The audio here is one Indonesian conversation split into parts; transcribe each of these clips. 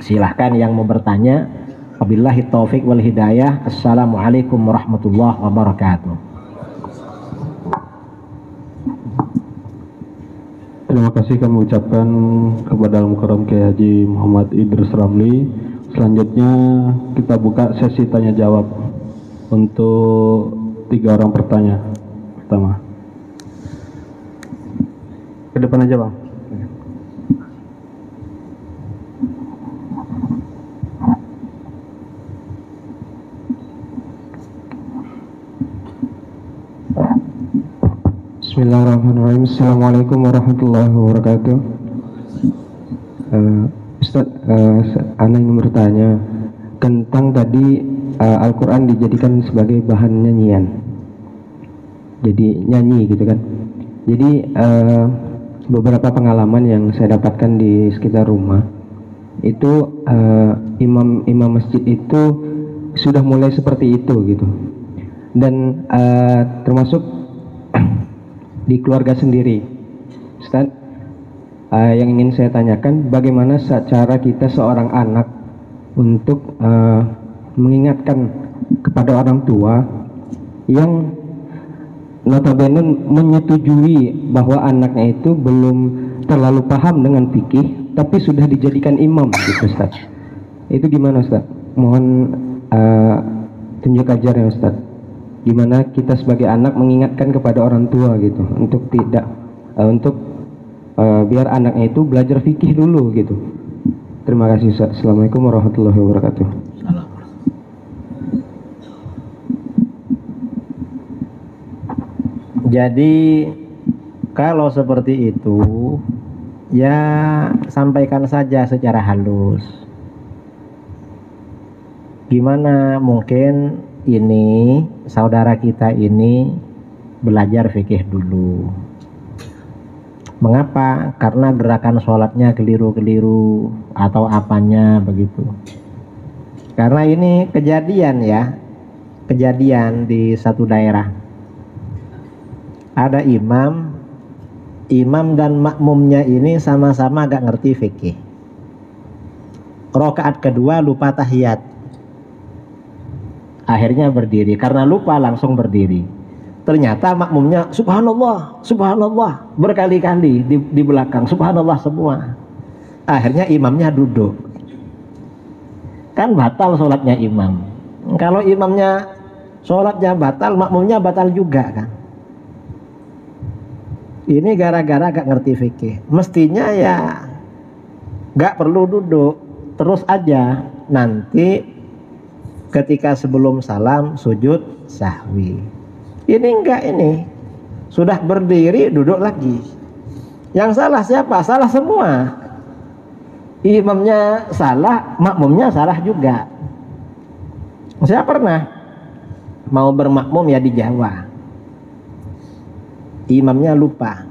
Silahkan yang mau bertanya. Wabillahi taufik wal hidayah. Assalamualaikum warahmatullahi wabarakatuh. Terima kasih kami ucapkan kepada Al-Mukarram Kiai Haji Muhammad Idris Ramli. Selanjutnya kita buka sesi tanya jawab untuk 3 orang bertanya. Pertama, ke depan aja Bang. Bismillahirrahmanirrahim. Assalamualaikum warahmatullahi wabarakatuh. Ustaz, Ana ingin bertanya tentang tadi Al-Quran dijadikan sebagai bahan nyanyian. Jadi nyanyi gitu kan. Jadi beberapa pengalaman yang saya dapatkan di sekitar rumah itu imam masjid itu sudah mulai seperti itu gitu. Dan termasuk di keluarga sendiri. Ustaz, yang ingin saya tanyakan, bagaimana cara kita seorang anak untuk mengingatkan kepada orang tua yang notabene menyetujui bahwa anaknya itu belum terlalu paham dengan fikih, tapi sudah dijadikan imam gitu Ustaz. Itu gimana Ustaz? Mohon tunjuk ajarnya Ustaz. Gimana kita sebagai anak mengingatkan kepada orang tua gitu untuk tidak biar anaknya itu belajar fikih dulu gitu. Terima kasih Ustaz. Assalamualaikum warahmatullahi wabarakatuh. Jadi kalau seperti itu ya sampaikan saja secara halus. Gimana mungkin ini saudara kita ini belajar fikih dulu. Mengapa? Karena gerakan sholatnya keliru-keliru atau apanya begitu. Karena ini kejadian ya, kejadian di satu daerah. Ada imam dan makmumnya ini sama-sama gak ngerti fikih. Rakaat kedua lupa tahiyat. Akhirnya berdiri, karena lupa langsung berdiri. Ternyata makmumnya subhanallah, subhanallah berkali-kali di belakang, subhanallah semua. Akhirnya imamnya duduk. Kan batal sholatnya imam. Kalau imamnya sholatnya batal, makmumnya batal juga kan. Ini gara-gara gak ngerti fikih. Mestinya ya gak perlu duduk, terus aja nanti ketika sebelum salam sujud sahwi. Ini enggak, ini sudah berdiri duduk lagi. Yang salah siapa? Salah semua. Imamnya salah, makmumnya salah juga. Saya pernah mau bermakmum ya di Jawa. Imamnya lupa.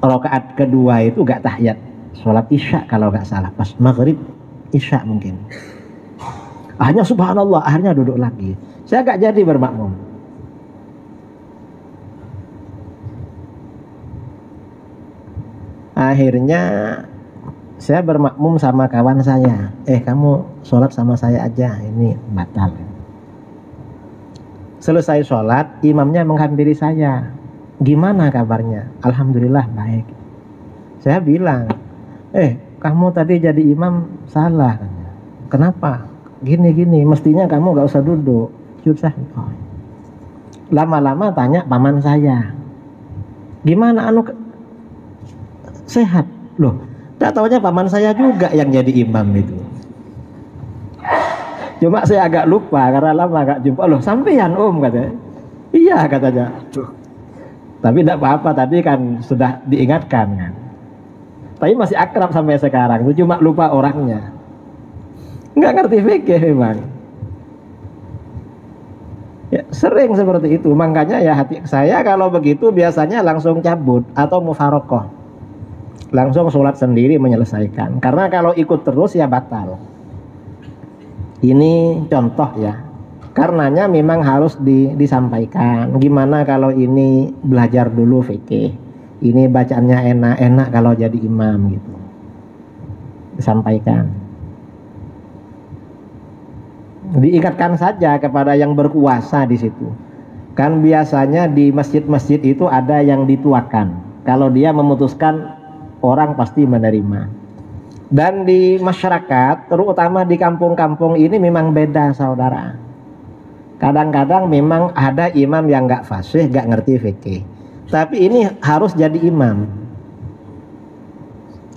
Rakaat kedua itu gak tahiyat. Sholat isya kalau nggak salah, pas maghrib isya mungkin. Akhirnya subhanallah, akhirnya duduk lagi. Saya nggak jadi bermakmum. Akhirnya saya bermakmum sama kawan saya. Kamu sholat sama saya aja, ini batal. Selesai sholat, imamnya menghampiri saya. Gimana kabarnya? Alhamdulillah baik. Saya bilang, kamu tadi jadi imam salah. Kenapa? Gini-gini, mestinya kamu gak usah duduk. Susah. Lama-lama tanya paman saya, gimana sehat? Loh, tak taunya paman saya juga yang jadi imam itu. Cuma saya agak lupa karena lama gak jumpa. Loh, sampeyan katanya. Iya katanya. Tapi tidak apa-apa, tadi kan sudah diingatkan kan. Tapi masih akrab sampai sekarang, itu cuma lupa orangnya. Nggak ngerti fikih memang. Ya, sering seperti itu. Makanya ya hati saya kalau begitu biasanya langsung cabut atau mufarokoh. Langsung sholat sendiri menyelesaikan. Karena kalau ikut terus ya batal. Ini contoh ya. Karenanya memang harus disampaikan. Gimana kalau ini belajar dulu fikih. ini bacaannya enak kalau jadi imam gitu, disampaikan, diingatkan saja kepada yang berkuasa di situ. Kan biasanya di masjid-masjid itu ada yang dituakan, kalau dia memutuskan orang pasti menerima. Dan di masyarakat, terutama di kampung-kampung ini memang beda saudara. Kadang-kadang memang ada imam yang nggak fasih, nggak ngerti fikih, tapi ini harus jadi imam.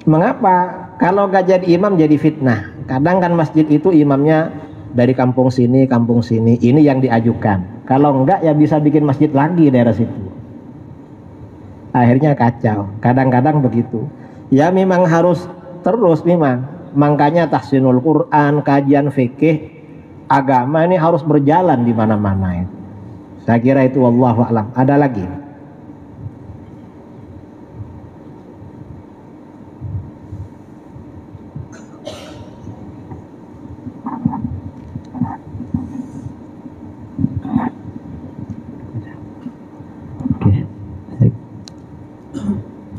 Mengapa? Kalau nggak jadi imam jadi fitnah. Kadang kan masjid itu imamnya dari kampung sini, ini yang diajukan. Kalau enggak ya bisa bikin masjid lagi daerah situ. Akhirnya kacau. Kadang-kadang begitu. Ya memang harus terus memang. Makanya tahsinul Quran, kajian fikih, agama ini harus berjalan di mana-mana itu. Saya kira itu, wallahu a'lam. Ada lagi?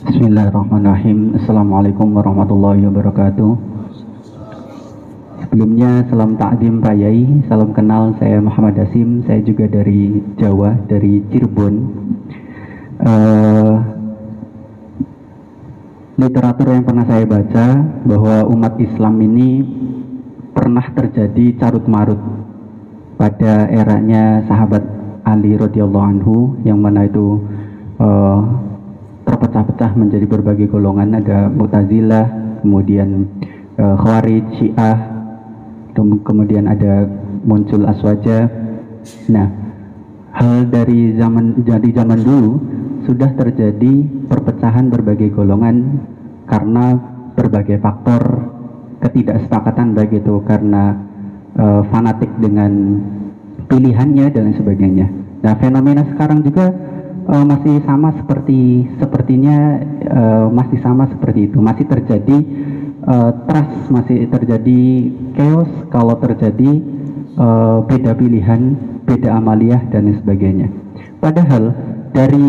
Bismillahirrahmanirrahim. Assalamualaikum warahmatullahi wabarakatuh. Sebelumnya salam takdim Pak Yai, salam kenal, saya Muhammad Hasim, saya juga dari Jawa, dari Cirebon. Literatur yang pernah saya baca bahwa umat Islam ini pernah terjadi carut marut pada eranya sahabat Ali radhiyallahu anhu, yang mana itu terpecah-pecah menjadi berbagai golongan. Ada Mu'tazilah, kemudian Khawarij, Syiah, kemudian ada muncul Aswaja. Nah, hal dari zaman dulu sudah terjadi perpecahan berbagai golongan karena berbagai faktor ketidaksepakatan, baik itu karena fanatik dengan pilihannya dan sebagainya. Nah, fenomena sekarang juga masih sama masih sama seperti itu. Masih terjadi trust, masih terjadi chaos kalau terjadi beda pilihan, beda amaliyah dan sebagainya. Padahal dari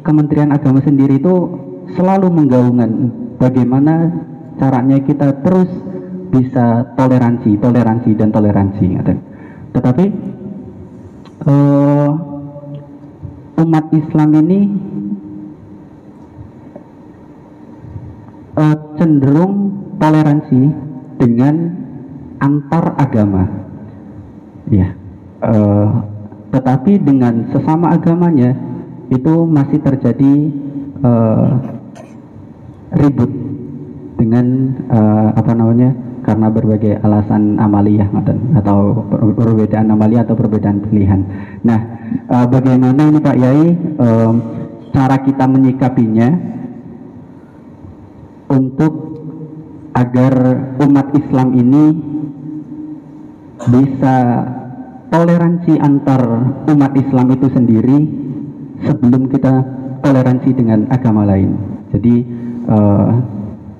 Kementerian Agama sendiri itu selalu menggaungkan bagaimana caranya kita terus bisa toleransi. Tetapi umat Islam ini cenderung toleransi dengan antar agama, ya. Tetapi dengan sesama agamanya itu masih terjadi ribut dengan karena berbagai alasan amaliyah atau perbedaan amaliyah atau perbedaan pilihan. Nah, bagaimana ini Pak Yai cara kita menyikapinya untuk agar umat Islam ini bisa toleransi antar umat Islam itu sendiri sebelum kita toleransi dengan agama lain. Jadi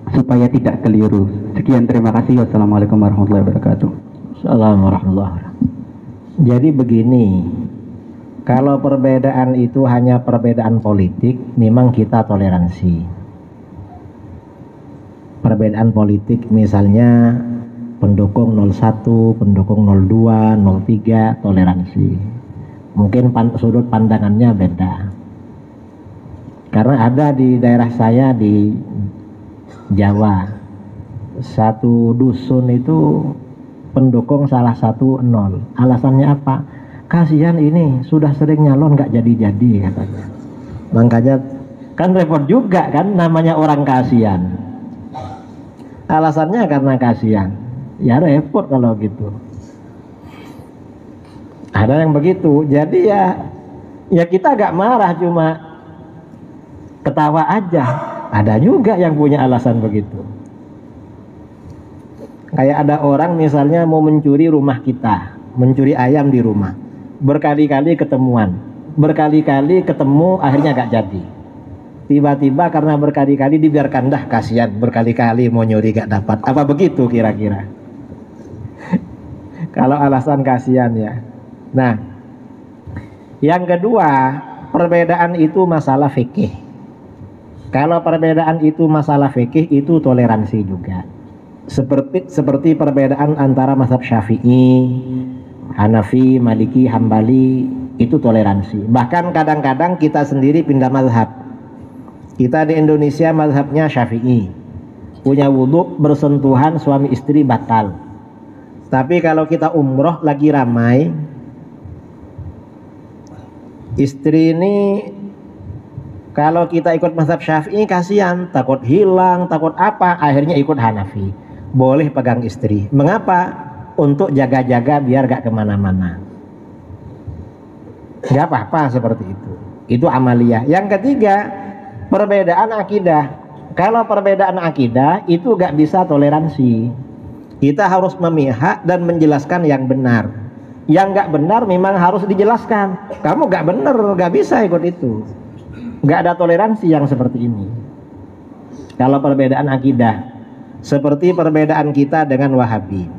supaya tidak keliru. Sekian, terima kasih. Wassalamualaikum warahmatullahi wabarakatuh. Assalamualaikum warahmatullahi wabarakatuh. Jadi begini, kalau perbedaan itu hanya perbedaan politik, memang kita toleransi. Perbedaan politik misalnya pendukung 01, pendukung 02, 03, toleransi. Mungkin sudut pandangannya beda. Karena ada di daerah saya di Jawa, satu dusun itu pendukung salah satu 0. Alasannya apa? Kasihan ini sudah sering nyalon nggak jadi-jadi katanya. Makanya kan repot juga kan, namanya orang kasihan. Alasannya karena kasihan. Ya repot kalau gitu. Ada yang begitu. Jadi ya kita agak marah, cuma ketawa aja. Ada juga yang punya alasan begitu. Kayak ada orang misalnya mau mencuri rumah kita, mencuri ayam di rumah, berkali-kali ketemuan, berkali-kali ketemu, akhirnya gak jadi. Tiba-tiba karena berkali-kali dibiarkan, dah kasihan, berkali-kali mau nyuri gak dapat. Apa begitu kira-kira? Kalau alasan kasihan ya. Nah, yang kedua, perbedaan itu masalah fikih. Kalau perbedaan itu masalah fikih, itu toleransi juga. Seperti perbedaan antara mazhab Syafi'i, Hanafi, Maliki, Hambali, itu toleransi. Bahkan kadang-kadang kita sendiri pindah mazhab. Kita di Indonesia mazhabnya Syafi'i, punya wudhu bersentuhan suami istri batal. Tapi kalau kita umroh lagi ramai, istri ini kalau kita ikut mazhab Syafi'i kasihan, takut hilang, takut apa, akhirnya ikut Hanafi. Boleh pegang istri. Mengapa? Untuk jaga-jaga biar gak kemana-mana. Gak apa-apa seperti itu. Itu amaliyah. Yang ketiga, perbedaan akidah. Kalau perbedaan akidah itu gak bisa toleransi. Kita harus memihak dan menjelaskan yang benar. Yang gak benar memang harus dijelaskan. Kamu gak benar, gak bisa ikut itu. Gak ada toleransi yang seperti ini. Kalau perbedaan akidah, seperti perbedaan kita dengan Wahabi.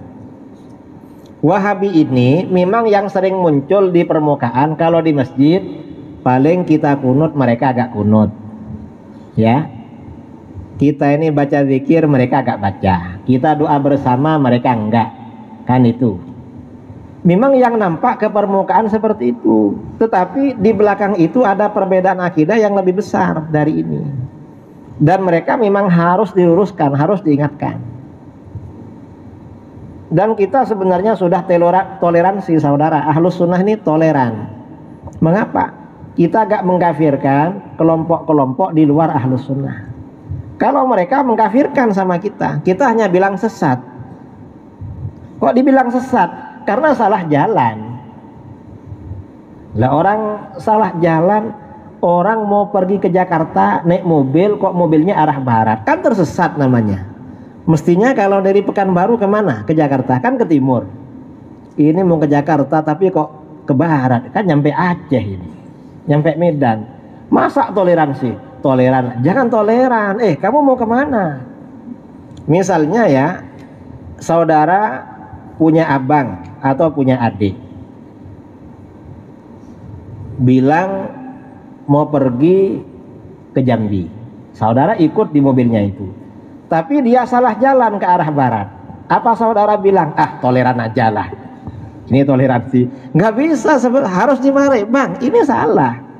Wahabi ini memang yang sering muncul di permukaan. Kalau di masjid paling kita kunut, mereka agak kunut, ya. Kita ini baca zikir, mereka agak baca. Kita doa bersama, mereka enggak. Kan itu. Memang yang nampak ke permukaan seperti itu. Tetapi di belakang itu ada perbedaan akidah yang lebih besar dari ini. Dan mereka memang harus diluruskan, harus diingatkan. Dan kita sebenarnya sudah toleransi, saudara. Ahlus sunnah ini toleran. Mengapa? Kita agak mengkafirkan kelompok-kelompok di luar ahlus sunnah. Kalau mereka mengkafirkan sama kita hanya bilang sesat. Kok dibilang sesat? Karena salah jalan. Lah orang salah jalan, orang mau pergi ke Jakarta naik mobil, kok mobilnya arah barat, kan tersesat namanya. Mestinya kalau dari Pekanbaru kemana? Ke Jakarta, kan ke timur. Ini mau ke Jakarta tapi kok ke barat, kan nyampe Aceh ini, nyampe Medan. Masa toleransi? Toleran, jangan toleran. Kamu mau kemana? Misalnya ya, saudara punya abang atau punya adik, bilang mau pergi ke Jambi. Saudara ikut di mobilnya itu, tapi dia salah jalan ke arah barat. Apa saudara bilang? Toleran aja lah, ini toleransi. Nggak bisa, harus dimarahi. Bang, ini salah.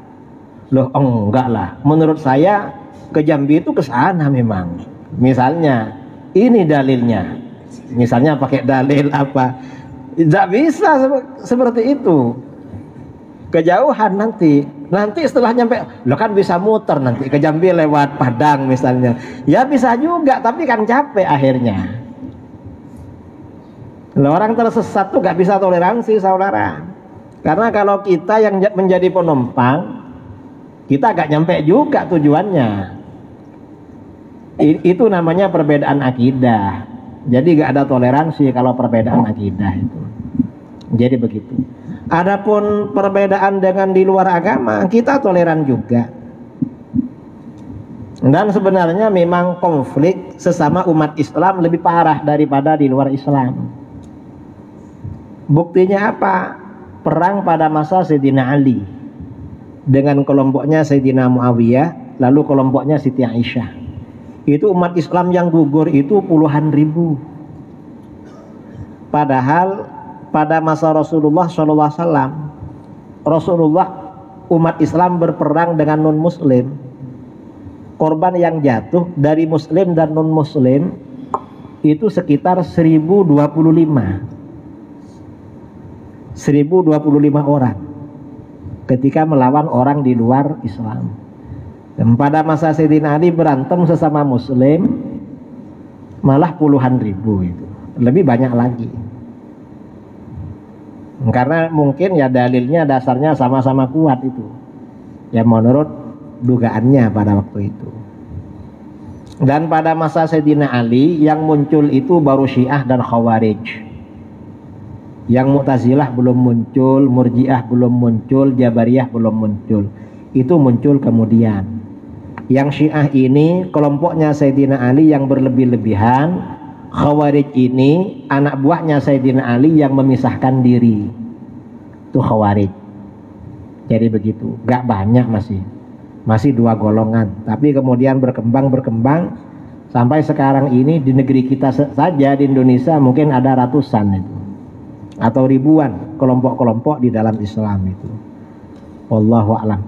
Loh, enggak lah. Menurut saya ke Jambi itu ke sana memang. Misalnya, ini dalilnya. Misalnya pakai dalil apa? Tidak bisa seperti itu. Kejauhan nanti setelah nyampe, lo kan bisa muter nanti ke Jambi lewat Padang misalnya. Ya bisa juga, tapi kan capek akhirnya. Loh, orang tersesat tuh gak bisa toleransi, saudara. Karena kalau kita yang menjadi penumpang, kita agak nyampe juga tujuannya. Itu namanya perbedaan akidah. Jadi gak ada toleransi kalau perbedaan akidah itu. Jadi begitu. Adapun perbedaan dengan di luar agama, kita toleran juga. Dan sebenarnya memang konflik sesama umat Islam lebih parah daripada di luar Islam. Buktinya apa? Perang pada masa Sayyidina Ali dengan kelompoknya Sayyidina Muawiyah, lalu kelompoknya Siti Aisyah. Itu umat Islam yang gugur itu puluhan ribu. Padahal pada masa Rasulullah SAW, Rasulullah umat Islam berperang dengan non-muslim. Korban yang jatuh dari muslim dan non-muslim itu sekitar 1025 orang ketika melawan orang di luar Islam. Dan pada masa Sayyidina Ali berantem sesama muslim malah puluhan ribu, itu lebih banyak lagi. Karena mungkin ya dalilnya dasarnya sama-sama kuat itu, ya menurut dugaannya pada waktu itu. Dan pada masa Sayyidina Ali yang muncul itu baru Syiah dan Khawarij. Yang Mu'tazilah belum muncul, Murji'ah belum muncul, Jabariyah belum muncul. Itu muncul kemudian. Yang Syiah ini kelompoknya Sayyidina Ali yang berlebih-lebihan. Khawarij ini anak buahnya Sayyidina Ali yang memisahkan diri. Itu Khawarij. Jadi begitu, gak banyak masih. masih 2 golongan, tapi kemudian berkembang sampai sekarang ini di negeri kita saja di Indonesia mungkin ada ratusan itu atau ribuan kelompok-kelompok di dalam Islam itu. Wallahu a'lam.